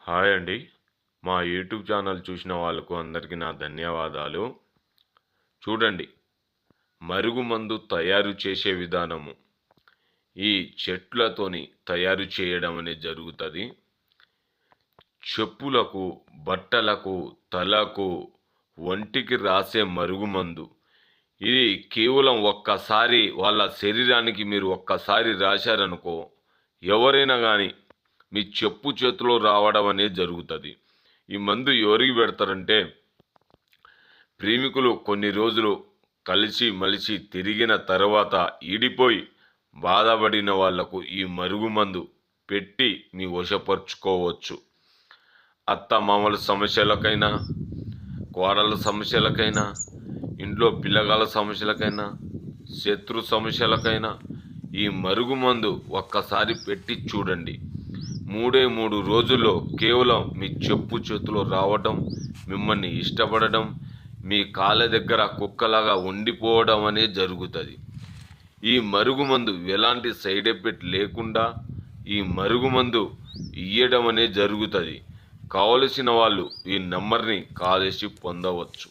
Hi అండి. మా YouTube channel చూసిన వాళ్ళకు అందరికీ నా ధన్యవాదాలు. చూడండి, మరుగుమందు తయారు చేసే విధానము ఈ చెట్లతోని తయారు చేయడం అనేది జరుగుతుంది. చెప్పులకు, బట్టలకు, తలకు, ఒంటికి రాసే మరుగుమందు ఇది కేవలం ఒక్కసారి వాళ్ళ శరీరానికి మీరు ఒక్కసారి రాశారనుకో, ఎవరైనా కానీ మీ చెప్పు చేతిలో రావడం అనేది జరుగుతుంది. ఈ మందు ఎవరికి పెడతారంటే, ప్రేమికులు కొన్ని రోజులు కలిసి మలిసి తిరిగిన తర్వాత ఈడిపోయి బాధపడిన వాళ్లకు ఈ మరుగుమందు పెట్టి మీ వశపరుచుకోవచ్చు. అత్త మామల సమస్యలకైనా, కోడళ్ళ సమస్యలకైనా, ఇంట్లో పిల్లగాళ్ళ సమస్యలకైనా, శత్రు సమస్యలకైనా ఈ మరుగుమందు ఒక్కసారి పెట్టి చూడండి. 3 రోజుల్లో కేవలం మీ చెప్పు చేతిలో రావడం, మిమ్మల్ని ఇష్టపడడం, మీ కాళ్ళ దగ్గర కుక్కలాగా ఉండిపోవడం అనేది జరుగుతుంది. ఈ మరుగుమందు ఎలాంటి సైడ్ ఎఫెక్ట్ లేకుండా ఈ మరుగుమందు ఇయ్యడం అనేది జరుగుతుంది. కావలసిన వాళ్ళు ఈ నంబర్ని కాల్ చేసి పొందవచ్చు.